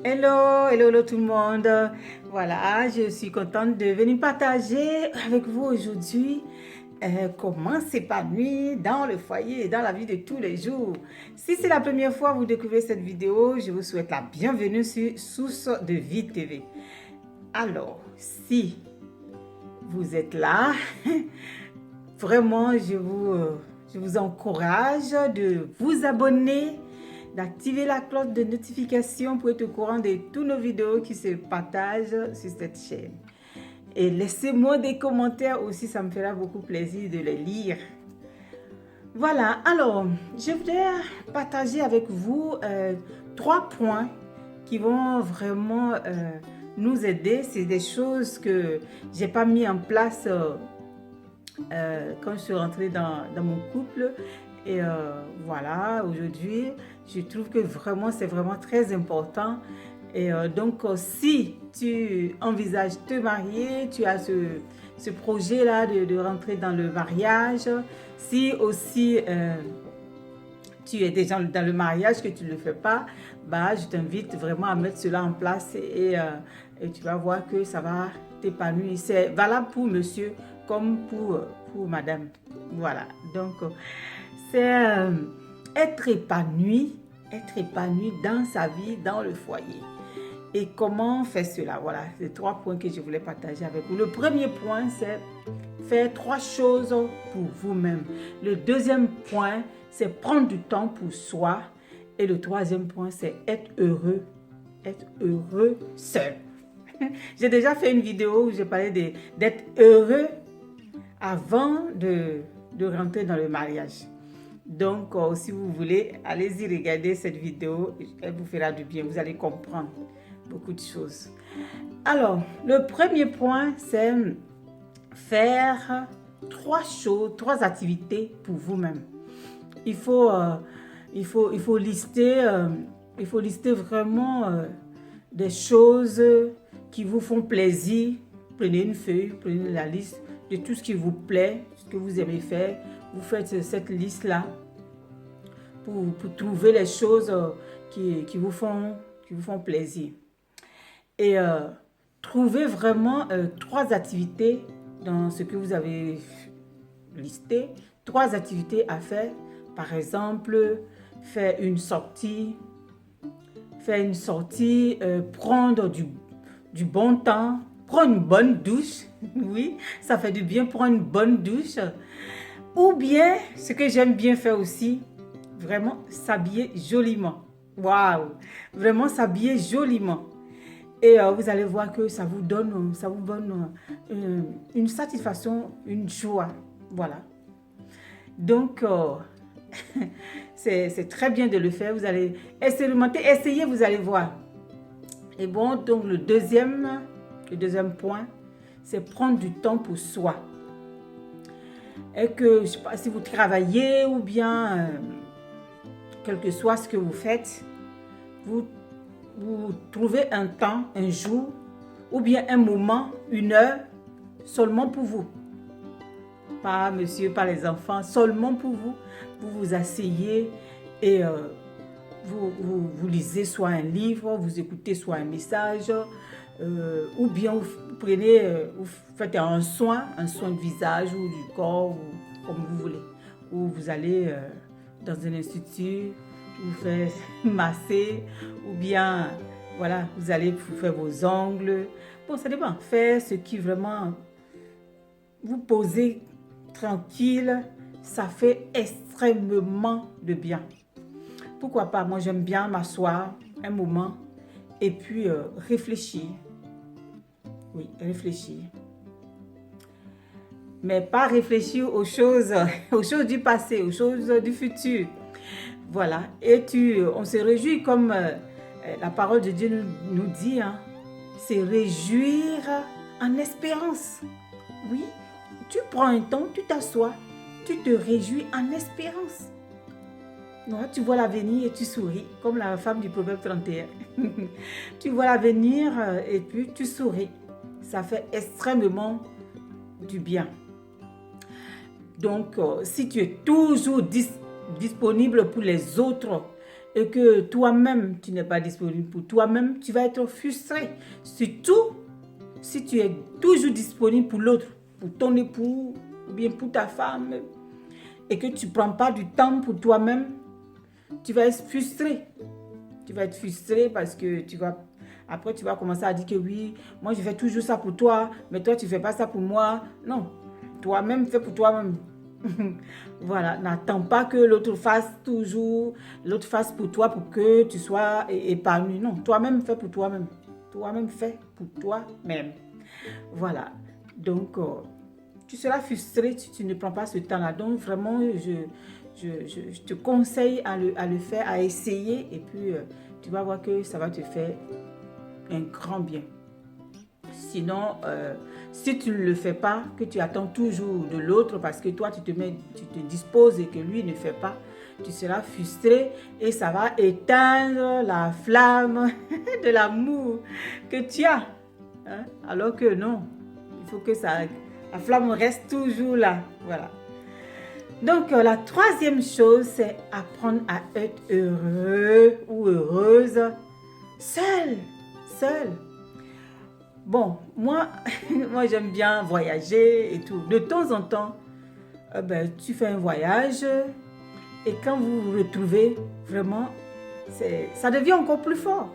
Hello, hello, hello tout le monde. Voilà, je suis contente de venir partager avec vous aujourd'hui comment s'épanouir dans le foyer et dans la vie de tous les jours. Si c'est la première fois que vous découvrez cette vidéo, je vous souhaite la bienvenue sur Source de Vie TV. Alors, si vous êtes là, vraiment, je vous encourage de vous abonner, d'activer la cloche de notification pour être au courant de toutes nos vidéos qui se partagent sur cette chaîne. Et laissez-moi des commentaires aussi, ça me fera beaucoup plaisir de les lire. Voilà, alors, je voudrais partager avec vous 3 points qui vont vraiment nous aider. C'est des choses que j'ai pas mis en place quand je suis rentrée dans mon couple. Et voilà, aujourd'hui, je trouve que vraiment, c'est vraiment très important. Et donc, si tu envisages de te marier, tu as ce projet-là de rentrer dans le mariage, si aussi tu es déjà dans le mariage, que tu ne le fais pas, bah, je t'invite vraiment à mettre cela en place et tu vas voir que ça va t'épanouir. C'est valable pour monsieur comme pour madame. Voilà, donc c'est être épanoui dans sa vie, dans le foyer. Et comment faire cela? Voilà, c'est 3 points que je voulais partager avec vous. Le premier point, c'est faire 3 choses pour vous-même. Le deuxième point, c'est prendre du temps pour soi. Et le troisième point, c'est être heureux seul. J'ai déjà fait une vidéo où j'ai parlé d'être heureux avant de rentrer dans le mariage. Donc, si vous voulez, allez-y regarder cette vidéo. Elle vous fera du bien. Vous allez comprendre beaucoup de choses. Alors, le premier point, c'est faire 3 choses, 3 activités pour vous-même. Il faut lister vraiment des choses qui vous font plaisir. Prenez une feuille, prenez la liste de tout ce qui vous plaît, ce que vous aimez faire. Vous faites cette liste-là pour trouver les choses qui vous font plaisir. Et trouvez vraiment 3 activités dans ce que vous avez listé, 3 activités à faire. Par exemple, faire une sortie, prendre du bon temps, prendre une bonne douche. Oui, ça fait du bien, prendre une bonne douche. Ou bien, ce que j'aime bien faire aussi, vraiment s'habiller joliment. Waouh! Vraiment s'habiller joliment. Et vous allez voir que ça vous donne une satisfaction, une joie. Voilà. Donc, c'est très bien de le faire. Vous allez expérimenter, essayez, vous allez voir. Et bon, donc le deuxième point, c'est prendre du temps pour soi. Et que, je ne sais pas si vous travaillez ou bien, quel que soit ce que vous faites, vous trouvez un temps, un jour, ou bien un moment, une heure, seulement pour vous. Pas monsieur, pas les enfants, seulement pour vous. Vous vous asseyez et vous lisez soit un livre, vous écoutez soit un message, ou bien vous prenez, vous faites un soin de visage ou du corps, ou comme vous voulez. Ou vous allez dans un institut, vous faites masser, ou bien, voilà, vous allez faire vos ongles. Bon, ça dépend. Faire ce qui vraiment vous posez tranquille, ça fait extrêmement de bien. Pourquoi pas? Moi, j'aime bien m'asseoir un moment et puis réfléchir. Oui, réfléchir. Mais pas réfléchir aux choses du passé, aux choses du futur. Voilà. Et on se réjouit comme la parole de Dieu nous dit, hein, c'est réjouir en espérance. Oui, tu prends un temps, tu t'assois, tu te réjouis en espérance. Ouais, tu vois l'avenir et tu souris, comme la femme du Proverbe 31. Tu vois l'avenir et puis tu souris. Ça fait extrêmement du bien. Donc, si tu es toujours disponible pour les autres et que toi-même, tu n'es pas disponible pour toi-même, tu vas être frustré. Surtout si tu es toujours disponible pour l'autre, pour ton époux, ou bien pour ta femme, et que tu ne prends pas du temps pour toi-même, tu vas être frustré. Tu vas être frustré parce que après tu vas commencer à dire que oui, moi je fais toujours ça pour toi, mais toi tu ne fais pas ça pour moi. Non, toi-même fais pour toi-même. Voilà, n'attends pas que l'autre fasse toujours, l'autre fasse pour toi pour que tu sois épanoui. Non, toi-même fais pour toi-même. Toi-même fais pour toi-même. Voilà, donc tu seras frustré si tu ne prends pas ce temps-là. Donc vraiment, je te conseille à le faire, à essayer et puis tu vas voir que ça va te faire un grand bien. Sinon, si tu ne le fais pas, que tu attends toujours de l'autre parce que toi, tu te disposes et que lui ne fait pas, tu seras frustré et ça va éteindre la flamme de l'amour que tu as. Hein? Alors que non, il faut que la flamme reste toujours là. Voilà. Donc, la troisième chose, c'est apprendre à être heureux ou heureuse seul. Seul. Bon, moi j'aime bien voyager et tout. De temps en temps, tu fais un voyage et quand vous vous retrouvez, vraiment, ça devient encore plus fort.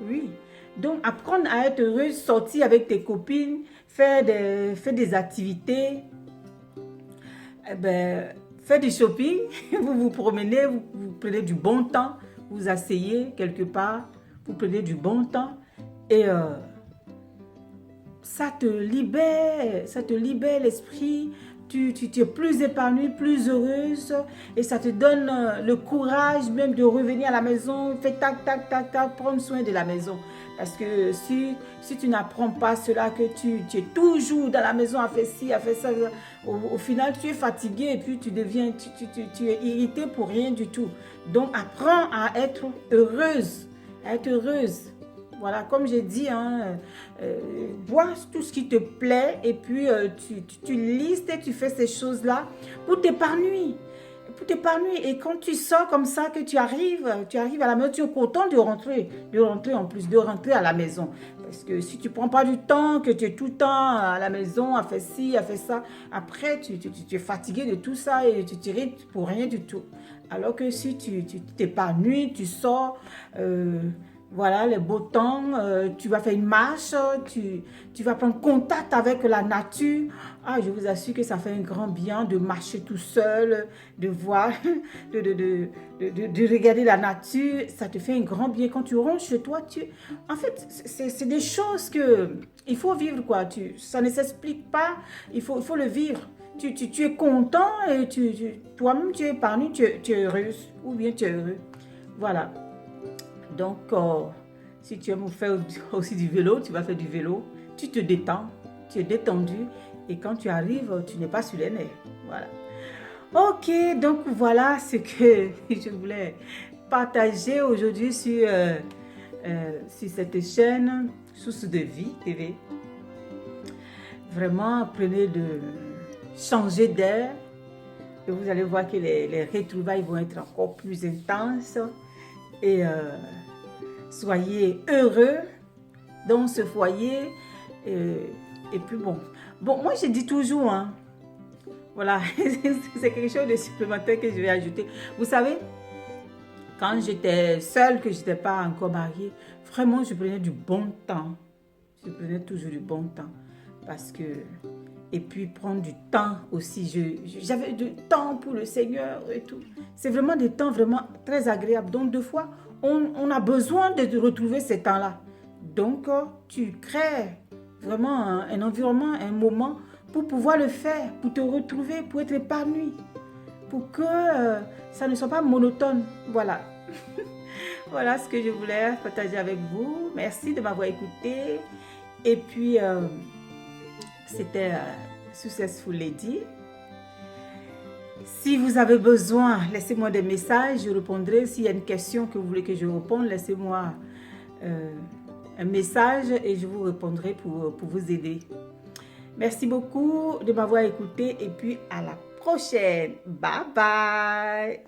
Oui. Donc, apprendre à être heureux, sortir avec tes copines, faire des activités, faire du shopping, vous vous promenez, vous prenez du bon temps, vous asseyez quelque part, vous prenez du bon temps et ça te libère l'esprit, tu es plus épanouie, plus heureuse et ça te donne le courage même de revenir à la maison, fais tac, tac, tac, tac, prendre soin de la maison. Parce que si tu n'apprends pas cela, que tu es toujours dans la maison à faire ci, à faire ça, au final tu es fatigué et puis tu es irrité pour rien du tout. Donc apprends à être heureuse, Voilà, comme j'ai dit, vois tout ce qui te plaît et puis tu listes et tu fais ces choses-là pour t'épanouir. Et quand tu sors comme ça, que tu arrives à la maison, tu es content de rentrer en plus, de rentrer à la maison. Parce que si tu ne prends pas du temps, que tu es tout le temps à la maison, à faire ci, à faire ça, après tu es fatigué de tout ça et tu t'irrites pour rien du tout. Alors que si tu t'épanouis, tu sors... voilà, les beaux temps, tu vas faire une marche, tu vas prendre contact avec la nature. Ah, je vous assure que ça fait un grand bien de marcher tout seul, de voir, de regarder la nature. Ça te fait un grand bien. Quand tu rentres chez toi, en fait, c'est des choses il faut vivre, quoi. Ça ne s'explique pas, il faut le vivre. Tu es content et toi-même, tu es épanoui, tu es heureuse ou bien tu es heureux. Voilà. Donc, si tu aimes faire aussi du vélo, tu vas faire du vélo, tu te détends, tu es détendu et quand tu arrives, tu n'es pas sur les nerfs. Voilà. Ok, donc voilà ce que je voulais partager aujourd'hui sur cette chaîne Source de Vie TV. Vraiment, apprenez de changer d'air et vous allez voir que les retrouvailles vont être encore plus intenses et soyez heureux dans ce foyer. Et puis bon, moi je dis toujours, voilà, c'est quelque chose de supplémentaire que je vais ajouter. Vous savez, quand j'étais seule, que je n'étais pas encore mariée, vraiment je prenais du bon temps. Je prenais toujours du bon temps. Parce que, et puis prendre du temps aussi. J'avais du temps pour le Seigneur et tout. C'est vraiment des temps vraiment très agréables. Donc, deux fois, on a besoin de retrouver ces temps-là. Donc, tu crées vraiment un environnement, un moment pour pouvoir le faire, pour te retrouver, pour être épanoui, pour que ça ne soit pas monotone. Voilà. Voilà ce que je voulais partager avec vous. Merci de m'avoir écouté. Et puis, c'était Successful Lady. Si vous avez besoin, laissez-moi des messages, je répondrai. S'il y a une question que vous voulez que je réponde, laissez-moi un message et je vous répondrai pour vous aider. Merci beaucoup de m'avoir écouté et puis à la prochaine. Bye bye.